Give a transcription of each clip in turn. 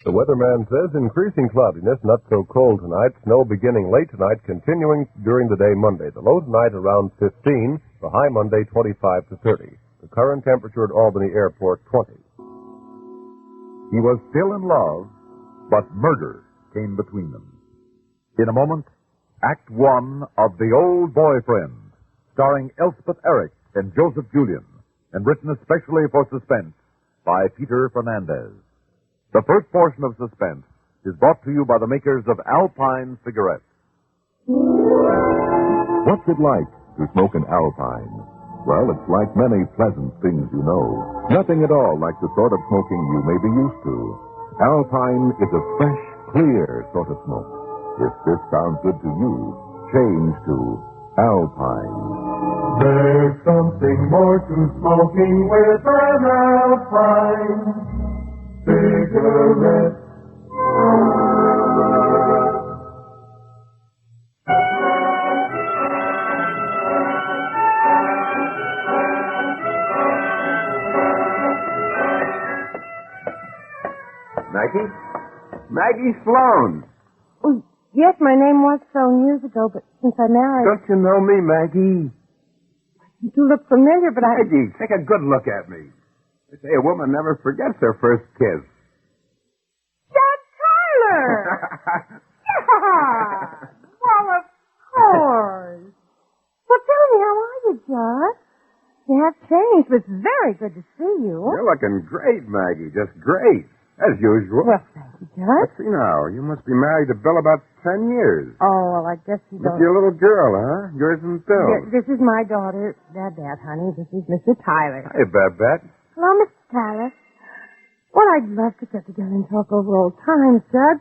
The weatherman says increasing cloudiness, not so cold tonight. Snow beginning late tonight, continuing during the day Monday. The low tonight around 15, the high Monday 25 to 30. The current temperature at Albany Airport 20. He was still in love, but murder came between them. In a moment, Act One of The Old Boyfriend, starring Elspeth Eric and Joseph Julian, and written especially for Suspense by Peter Fernandez. The first portion of Suspense is brought to you by the makers of Alpine cigarettes. What's it like to smoke an Alpine? Well, it's like many pleasant things you know. Nothing at all like the sort of smoking you may be used to. Alpine is a fresh, clear sort of smoke. If this sounds good to you, change to Alpine. There's something more to smoking with an Alpine cigarette. Maggie? Maggie Sloan. Oh, yes, my name was Sloan years ago, but since I married... Don't you know me, Maggie? You do look familiar, but Maggie, take a good look at me. They say a woman never forgets her first kiss. Judd Tyler! Yeah! Well, of course. Well, tell me, how are you, Judd? You have changed, but it's very good to see you. You're looking great, Maggie. Just great. As usual. Well, thank you, Judd. Let's see now. You must be married to Bill about 10 years. Oh, well, I guess you With don't... your little girl, huh? Yours and Bill. This is my daughter, Babette, honey. This is Mr. Tyler. Hey, Babette. Hello, Mr. Tyler. Well, I'd love to get together and talk over old times, Judd.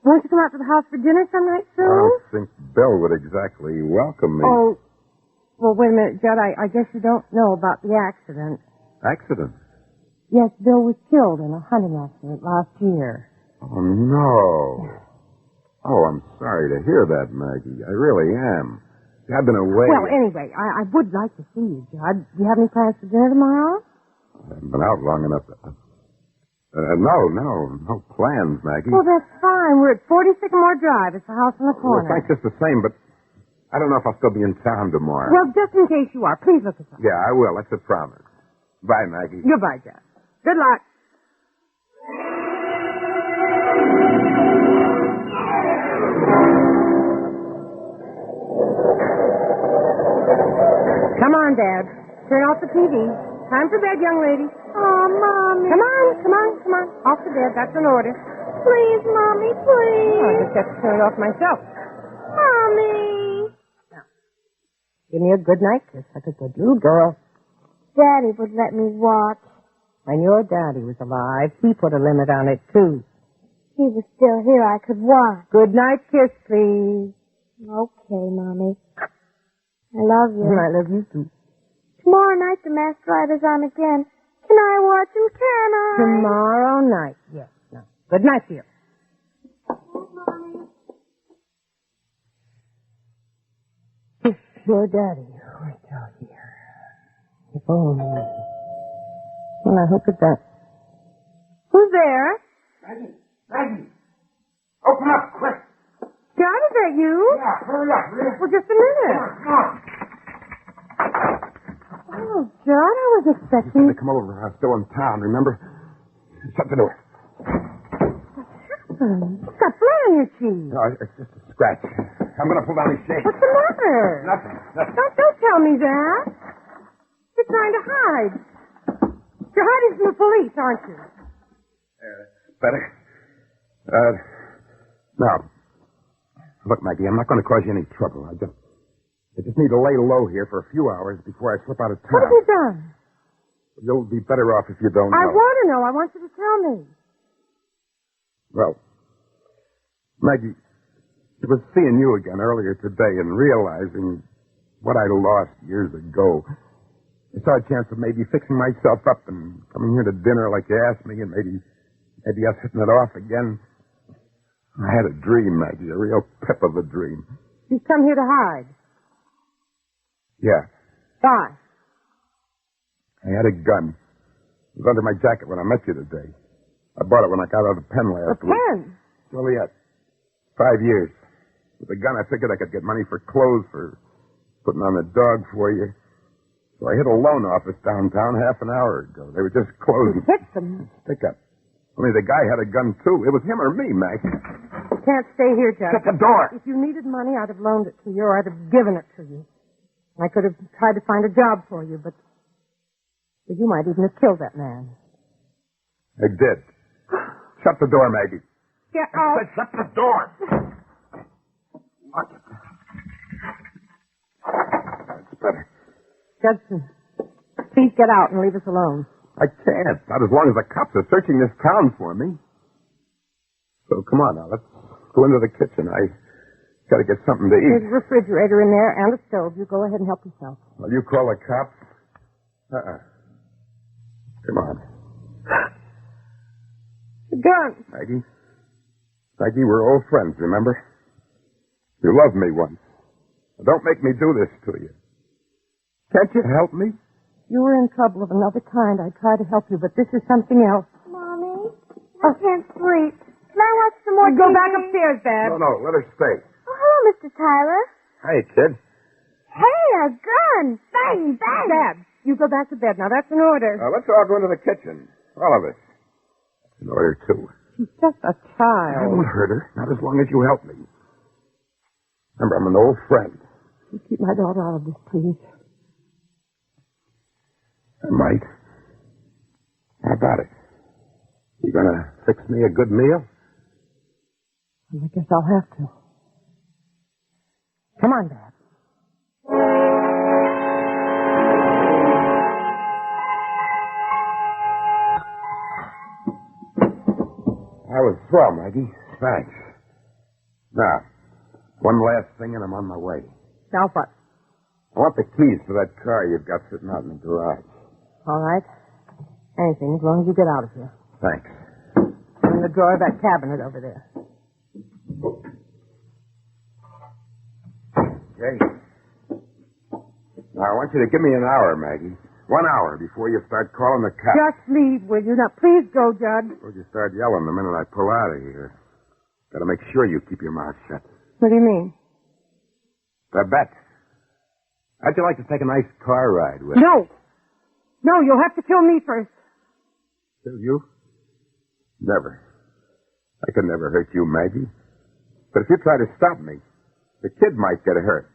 Won't you come out to the house for dinner some night I soon? don't think Bill would exactly welcome me. Oh, well, wait a minute, Judd. I guess you don't know about the accident. Accident? Yes, Bill was killed in a hunting accident last year. Oh, no. Oh, I'm sorry to hear that, Maggie. I really am. I've been away. Well, anyway, I would like to see you, Judd. Do you have any plans for dinner tomorrow? I haven't been out long enough to... No plans, Maggie. Well, that's fine. We're at 40 Sycamore Drive. It's the house on the Well, corner. thanks just the same, but I don't know if I'll still be in town tomorrow. Well, just in case you are, please look us up. Yeah, I will. That's a promise. Bye, Maggie. Goodbye, Judd. Good luck. Come on, Dad. Turn off the TV. Time for bed, young lady. Oh, Mommy. Come on. Off to bed. That's an order. Please, Mommy, please. Oh, I just have to turn it off myself. Mommy. Now, give me a good night kiss like a good little girl. Daddy would let me watch. When your daddy was alive, he put a limit on it, too. He was still here. I could watch. Good night kiss, please. Okay, Mommy. I love you. I love you, too. Tomorrow night the masked rider's on again. Can I watch him, can I? Tomorrow night, yes. No. Good night, dear. Mommy. Kiss your daddy right out here. If only. Well, I hope it's that. Who's there? Maggie! Open up, quick! John, is that you? Yeah, hurry up. Well, just a minute. Come on. Oh, John, I was expecting... They come over. I'm still in town, remember? Shut the door. What's got blood on your cheek? No, it's just a scratch. I'm going to pull down these shades. What's the matter? Nothing. Don't tell me that. You're trying to hide. You're hiding from the police, aren't you? Better. Now, look, Maggie, I'm not going to cause you any trouble. I just need to lay low here for a few hours before I slip out of town. What have you done? You'll be better off if you don't know. I want to know. I want you to tell me. Well, Maggie, it was seeing you again earlier today and realizing what I lost years ago. I saw a chance of maybe fixing myself up and coming here to dinner like you asked me, and maybe us hitting it off again. I had a dream, Maggie, a real pip of a dream. You've come here to hide. Yeah. Why? I had a gun. It was under my jacket when I met you today. I bought it when I got out of the pen last week. pen? Well, yeah. 5 years. With the gun, I figured I could get money for clothes, for putting on the dog for you. So I hit a loan office downtown half an hour ago. They were just closing. Hit them. Stick up. Only the guy had a gun, too. It was him or me, Mac. You can't stay here, Judge. Shut the door. If you needed money, I'd have loaned it to you, or I'd have given it to you. I could have tried to find a job for you, but you might even have killed that man. I did. Shut the door, Maggie. Get out. I said shut the door. Lock it. That's better. Judson, please get out and leave us alone. I can't. Not as long as the cops are searching this town for me. So come on now, let's go into the kitchen. I got to get something to There's eat. a refrigerator in there and a stove. You go ahead and help yourself. Will you call the cops? Come on. The gun. Maggie, we're old friends, remember? You loved me once. Don't make me do this to you. Can't you help me? You were in trouble of another kind. I tried to help you, but this is something else. Mommy, I can't sleep. Can I watch some more Go TV? back upstairs, Dad. No, let her stay. Oh, hello, Mr. Tyler. Hey, kid. Hey, a gun. Bang, bang. Dad, you go back to bed. Now, that's an order. Let's all go into the kitchen. All of us. In order, too. She's just a I child. won't hurt her. Not as long as you help me. Remember, I'm an old friend. You keep my daughter out of this, please. I might. How about it? You gonna fix me a good meal? I guess I'll have to. Come on, Dad. I was swell, Maggie. Thanks. Now, one last thing and I'm on my way. Now what? I want the keys for that car you've got sitting out in the garage. All right. Anything, as long as you get out of here. Thanks. In the drawer of that cabinet over there. Okay. Now, I want you to give me an hour, Maggie. 1 hour before you start calling the cops. Just leave, will you? Now, please go, Judge. Before you start yelling the minute I pull out of here. Gotta make sure you keep your mouth shut. What do you mean? Babette, how'd you like to take a nice car ride with? No. No, you'll have to kill me first. Kill you? Never. I could never hurt you, Maggie. But if you try to stop me, the kid might get hurt.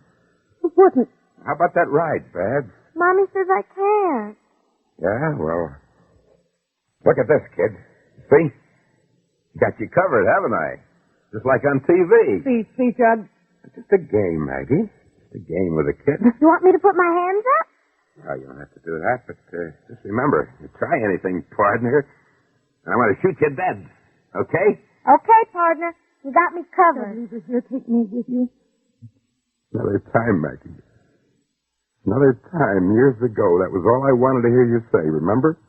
It wouldn't. How about that ride, Babs? Mommy says I can't. Yeah, well, look at this, kid. See? Got you covered, haven't I? Just like on TV. Please, Judge. It's just a game, Maggie. Just a game with a kid. You want me to put my hands up? Well, you don't have to do that, but just remember, you try anything, partner, and I'm going to shoot you dead. Okay? Okay, partner. You got me covered. Leave her here. Take me with you. Another time, Maggie. Another time, years ago, that was all I wanted to hear you say, remember?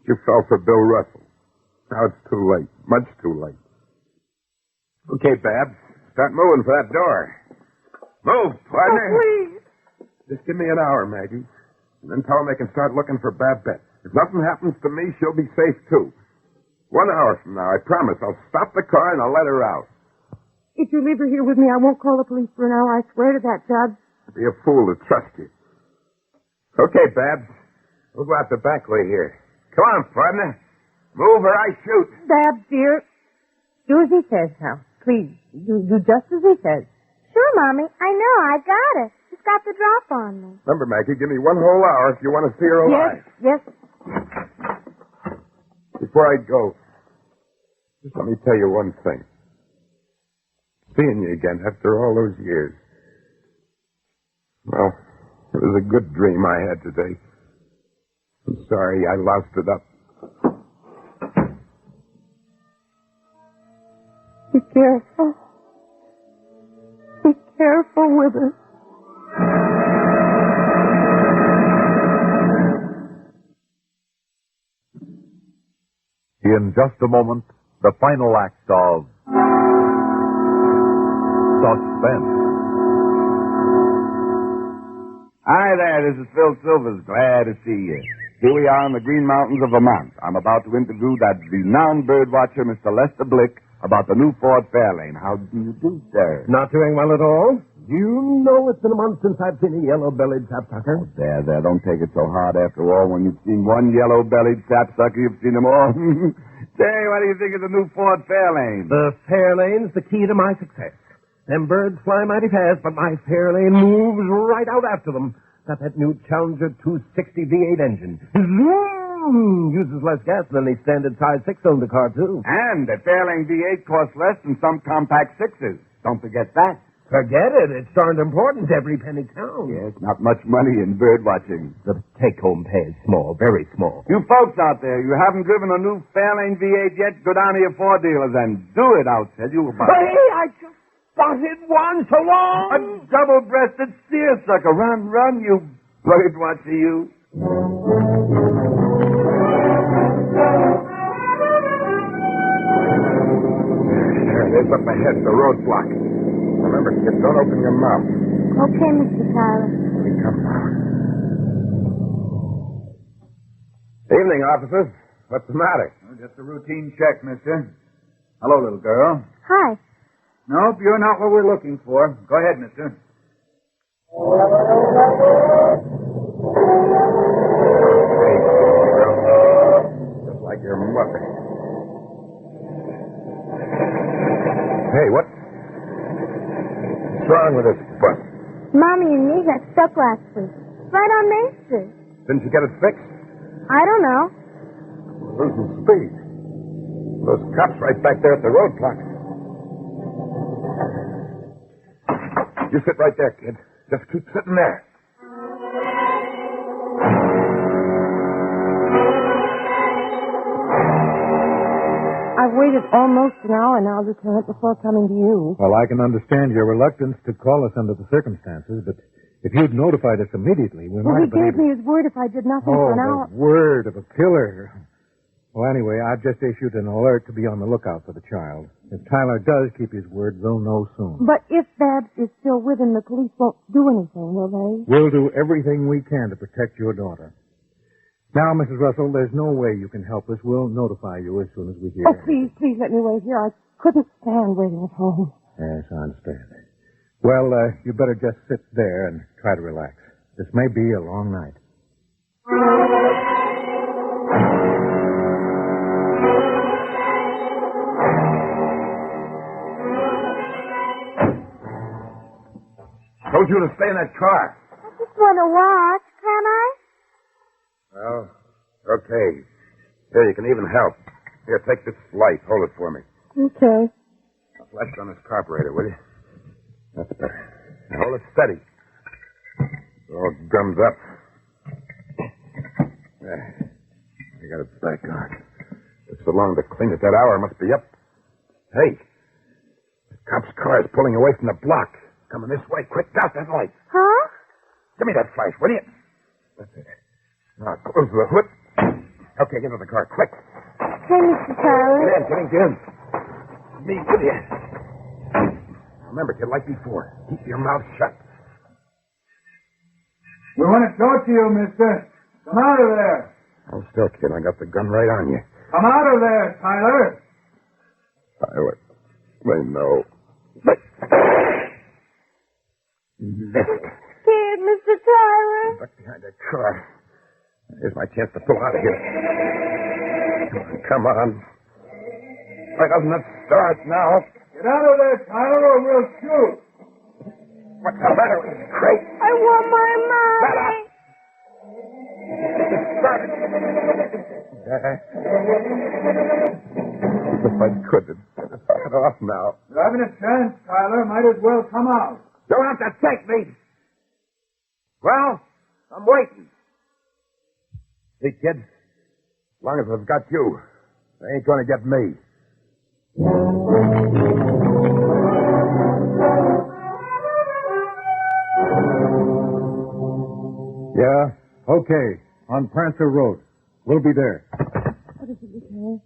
You fell for Bill Russell. Now it's too late. Much too late. Okay, Babs. Start moving for that door. Move, partner. Oh, please. Just give me an hour, Maggie. And then tell them they can start looking for Babette. If nothing happens to me, she'll be safe, too. 1 hour from now, I promise, I'll stop the car and I'll let her out. If you leave her here with me, I won't call the police for an hour. I swear to that, Judge. I'd be a fool to trust you. Okay, Babs. We'll go out the back way here. Come on, partner. Move or I shoot. Babs, dear. Do as he says now. Please. Do just as he says. Sure, Mommy. I know. I got it. Just got the drop on me. Remember, Maggie, give me 1 whole hour if you want to see her alive. Yes. Before I go, just let me tell you one thing. Seeing you again after all those years. Well, it was a good dream I had today. I'm sorry I loused it up. Be careful. Be careful with her. In just a moment, the final act of Suspense. Hi there, this is Phil Silvers. Glad to see you. Here we are in the Green Mountains of Vermont. I'm about to interview that renowned bird watcher, Mr. Lester Blick, about the new Ford Fairlane. How do you do, sir? Not doing well at all. You know it's been a month since I've seen a yellow-bellied sapsucker. Oh, there. Don't take it so hard. After all, when you've seen one yellow-bellied sapsucker, you've seen them all. Say, what do you think of the new Ford Fairlane? The Fairlane's the key to my success. Them birds fly mighty fast, but my Fairlane moves right out after them. Got that new Challenger 260 V8 engine. Zoom! Uses less gas than the standard size 6-cylinder car, too. And the Fairlane V8 costs less than some compact 6s. Don't forget that. Forget it. It's darned important. Every penny counts. Yes, not much money in bird watching. The take-home pay is small, very small. You folks out there, you haven't driven a new Fairlane V8 yet? Go down to your Ford dealers and do it, I'll tell you about it. Hey, I just spotted one. So long. A double-breasted seersucker. Run, you bird watcher, you. There it is up ahead, the roadblock. Remember, kid, don't open your mouth. Okay, Mr. Tyler. Here we come now. Evening, officers. What's the matter? Oh, just a routine check, mister. Hello, little girl. Hi. Nope, you're not what we're looking for. Go ahead, mister. Hey, girl. Just like your mother. Hey, what's wrong with this bus? Mommy and me got stuck last week. Right on Main Street. Didn't you get it fixed? I don't know. We're losing speed. Those cops right back there at the roadblock. You sit right there, kid. Just keep sitting there. I've waited almost an hour now, Lieutenant, before coming to you. Well, I can understand your reluctance to call us under the circumstances, but if you'd notified us immediately, we Well, might he have been gave me his word if I did nothing for an hour. the word of a killer. Well, anyway, I've just issued an alert to be on the lookout for the child. If Tyler does keep his word, they'll know soon. But if Babs is still with him, the police won't do anything, will they? We'll do everything we can to protect your daughter. Now, Mrs. Russell, there's no way you can help us. We'll notify you as soon as we hear. Oh, please let me wait here. I couldn't stand waiting at home. Yes, I understand. Well, you better just sit there and try to relax. This may be a long night. Told you to stay in that car. I just want to watch. Can I? Well, okay. Here, you can even help. Here, take this light. Hold it for me. Okay. Now, flash it on this carburetor, will you? That's better. Now, hold it steady. All gummed up. There. I got it back on. Took so long to clean it. That hour must be up. Hey. The cop's car is pulling away from the block. Coming this way. Quick, out that light. Huh? Give me that flash, will you? That's it. Now, close the hood. Okay, get into the car, quick. Okay, Mr. Tyler. Get in. Me with you. Remember, kid, like before, keep your mouth shut. We want to talk to you, mister. Come out of there. Hold still, kid. I got the gun right on you. Come out of there, Tyler. Tyler, they know. But... Missed. Scared, Mr. Tyler. Duck behind that car. Here's my chance to pull out of here. Come on. Why doesn't it start now? Get out of there, Tyler, or we'll shoot. What's the matter with this crate? I want my mommy. It started. If I could, it'd start off now. You're having a chance, Tyler. Might as well come out. Don't have to take me. Well, I'm waiting. See, kid, as long as I've got you, they ain't going to get me. Yeah? Okay. On Prancer Road. We'll be there. What is it, Lieutenant?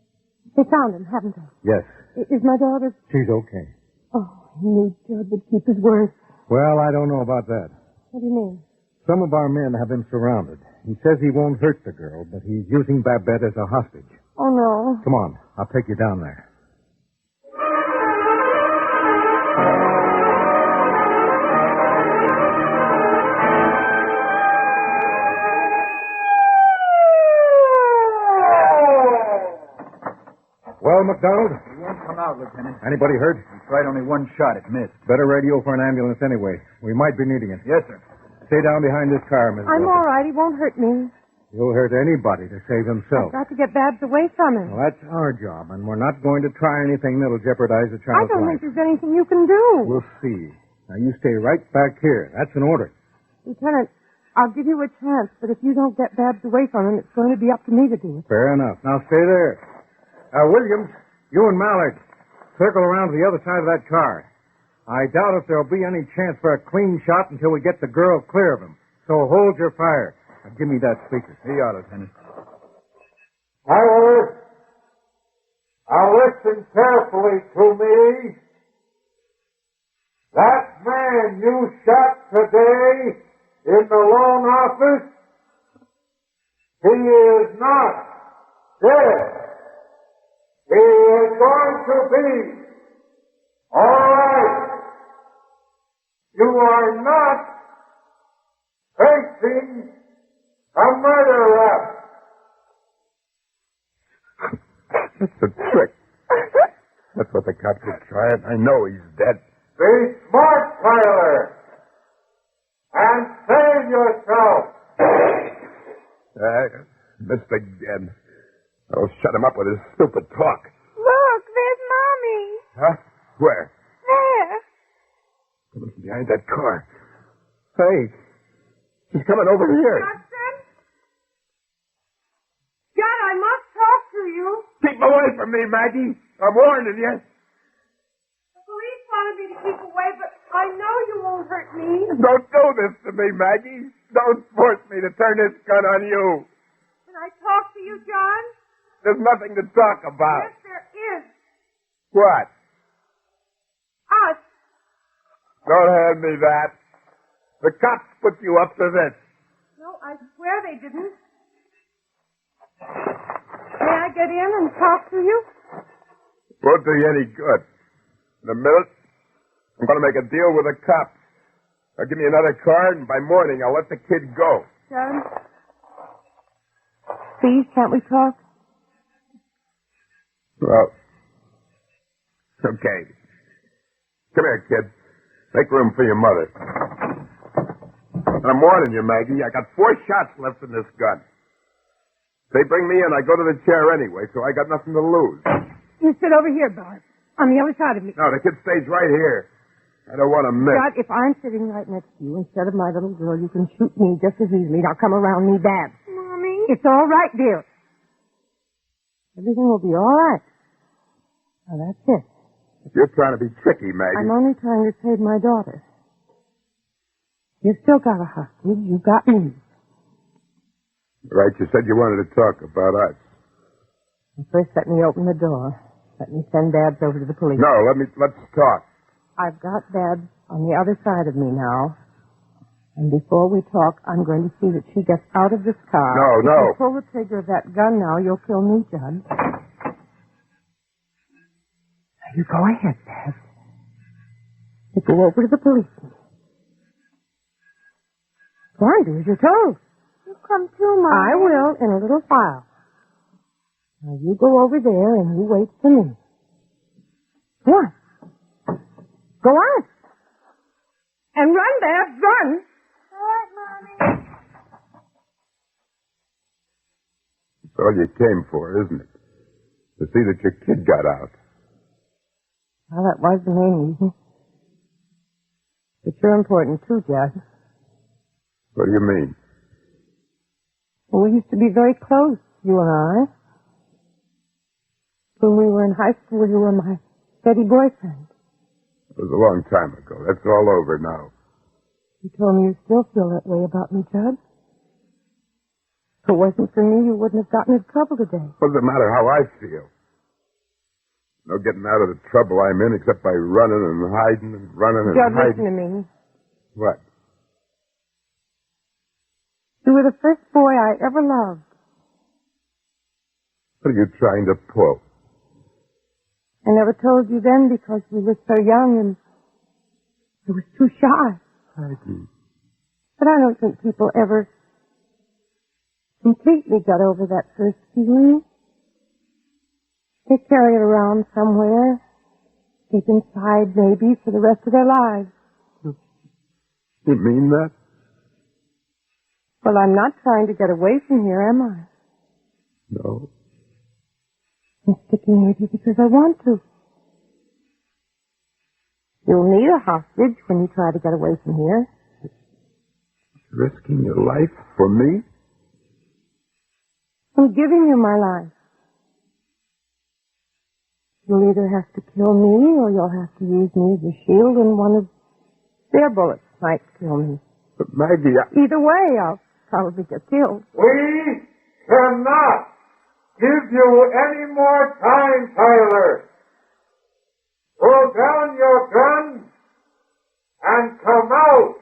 They found him, haven't they? Yes. Is my daughter... She's okay. Oh, I knew Judd would keep his word. Well, I don't know about that. What do you mean? Some of our men have been surrounded. He says he won't hurt the girl, but he's using Babette as a hostage. Oh, no. Come on, I'll take you down there. Well, McDonald? He won't come out, Lieutenant. Anybody hurt? He tried only one shot. It missed. Better radio for an ambulance anyway. We might be needing it. Yes, sir. Stay down behind this car, Miss I'm Wilson. all right. He won't hurt me. He'll hurt anybody to save himself. I've got to get Babs away from him. Well, that's our job, and we're not going to try anything that'll jeopardize the I child's don't life. think there's anything you can do. We'll see. Now, you stay right back here. That's an order. Lieutenant, I'll give you a chance, but if you don't get Babs away from him, it's going to be up to me to do it. Fair enough. Now, stay there. Williams, you and Mallard, circle around to the other side of that car. I doubt if there'll be any chance for a clean shot until we get the girl clear of him. So hold your fire. Now, give me that speaker. Here you are, Lieutenant. Howard, now listen carefully to me. That man you shot today in the loan office, he is not dead. He is going to be. All right. You are not facing a murder rap. That's a trick. That's what the cops are trying. I know he's dead. Be smart, Tyler, and save yourself. Missed again. I'll shut him up with his stupid talk. Look, there's Mommy. Huh? Where? There. Coming from behind that car. Hey, she's coming over here. Justin? John, I must talk to you. Keep away from me, Maggie. I'm warning you. The police wanted me to keep away, but I know you won't hurt me. Don't do this to me, Maggie. Don't force me to turn this gun on you. Can I talk to you, John? There's nothing to talk about. Yes, there is. What? Us. Don't hand me that. The cops put you up to this. No, I swear they didn't. May I get in and talk to you? Won't do you any good. In a minute, I'm going to make a deal with the cops. They'll give me another car, and by morning I'll let the kid go. John? Please, can't we talk? Well, okay. Come here, kid. Make room for your mother. And I'm warning you, Maggie, I got 4 shots left in this gun. If they bring me in, I go to the chair anyway, so I got nothing to lose. You sit over here, Bart, on the other side of me. No, the kid stays right here. I don't want to miss. John, if I'm sitting right next to you instead of my little girl, you can shoot me just as easily. Now come around me, Babs. Mommy? It's all right, dear. Everything will be all right. Now, that's it. You're trying to be tricky, Maggie. I'm only trying to save my daughter. You've still got a hostage. You got me. Right, you said you wanted to talk about us. First, let me open the door. Let me send Babs over to the police. No, let's talk. I've got Babs on the other side of me now. And before we talk, I'm going to see that she gets out of this car. No. If you pull the trigger of that gun now, you'll kill me, Judd. Now, you go ahead, Babs. You go over to the policeman. Go on, do as you're told. You come too, Mom. I will in a little while. Now, you go over there and you wait for me. Go on. Go on. And run, Babs, run. All right, Mommy. That's all you came for, isn't it? To see that your kid got out. Well, that was the main reason. But you're important, too, Judd. What do you mean? Well, we used to be very close, you and I. When we were in high school, you were my steady boyfriend. It was a long time ago. That's all over now. You told me you still feel that way about me, Judd. If it wasn't for me, you wouldn't have gotten into trouble today. What does it matter how I feel? No getting out of the trouble I'm in except by running and hiding and running and Judd, hiding. listen to me. What? You were the first boy I ever loved. What are you trying to pull? I never told you then because we were so young and I was too shy. Maggie. But I don't think people ever completely got over that first feeling. They carry it around somewhere, deep inside maybe, for the rest of their lives. You mean that? Well, I'm not trying to get away from here, am I? No. I'm sticking with you because I want to. You'll need a hostage when you try to get away from here. Risking your life for me? I'm giving you my life. You'll either have to kill me or you'll have to use me as a shield and one of their bullets might kill me. But Maggie, Either way, I'll probably get killed. We cannot give you any more time, Tyler. Throw down your gun and come out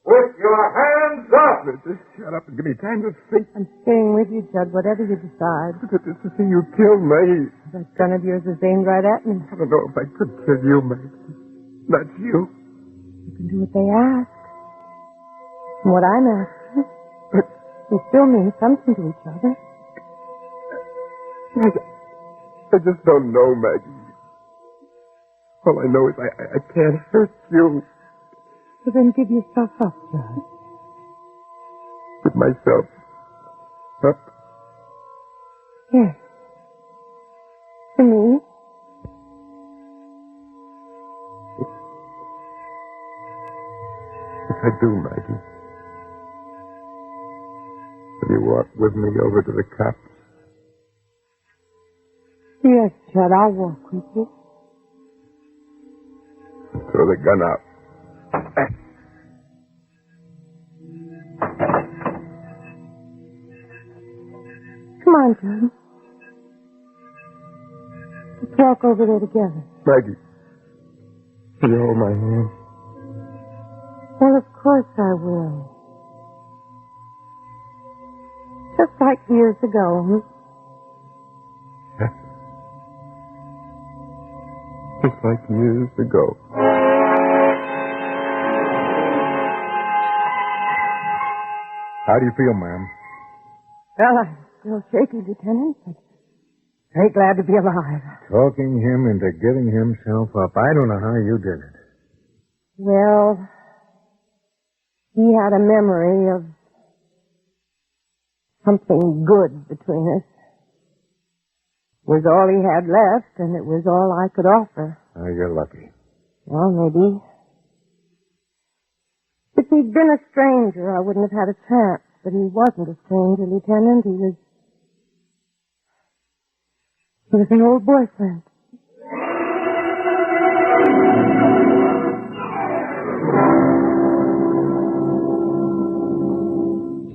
with your hands up. just shut up and give me time to think. I'm staying with you, Judd, whatever you decide. But just to see you kill Maggie. That gun of yours is aimed right at me. I don't know if I could kill you, Maggie. Not you. You can do what they ask. And what I'm asking, we still mean something to each other. I just don't know, Maggie. All I know is I can't hurt you. So then give yourself up, Judd. With myself up. Yes. To me. Yes, I do, Maggie. Will you walk with me over to the cops? Yes, Judd, I'll walk with you. Throw the gun out. Come on, Judd. Let's walk over there together. Maggie, will you hold my hand? Well, of course I will. Just like years ago, Just like years ago. How do you feel, ma'am? Well, I'm still shaky, Lieutenant, but very glad to be alive. Talking him into giving himself up. I don't know how you did it. Well, he had a memory of something good between us. It was all he had left, and it was all I could offer. Oh, you're lucky. Well, maybe. If he'd been a stranger, I wouldn't have had a chance. But he wasn't a stranger, Lieutenant. He was an old boyfriend.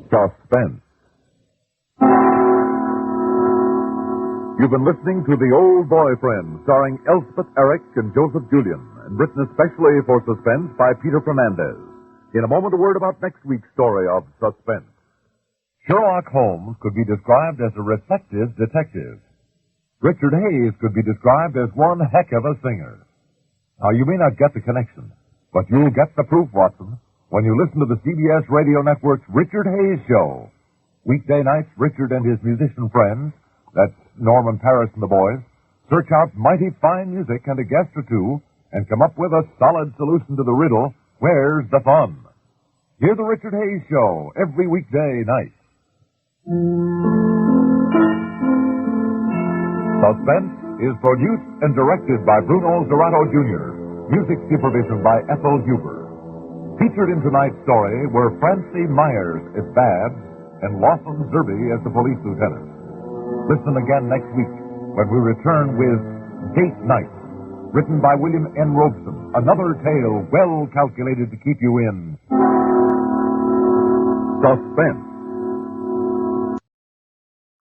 Suspense. You've been listening to The Old Boyfriend, starring Elspeth Eric and Joseph Julian, and written especially for Suspense by Peter Fernandez. In a moment, a word about next week's story of Suspense. Sherlock Holmes could be described as a reflective detective. Richard Hayes could be described as one heck of a singer. Now, you may not get the connection, but you'll get the proof, Watson, when you listen to the CBS Radio Network's Richard Hayes Show. Weekday nights, Richard and his musician friends, that's Norman Paris and the boys, search out mighty fine music and a guest or two and come up with a solid solution to the riddle, where's the fun? Hear the Richard Hayes Show every weekday night. Suspense is produced and directed by Bruno Zerato Jr., music supervision by Ethel Huber. Featured in tonight's story were Francie Myers as Babs and Lawson Zerby as the police lieutenant. Listen again next week when we return with Date Night, written by William N. Robeson, another tale well calculated to keep you in suspense.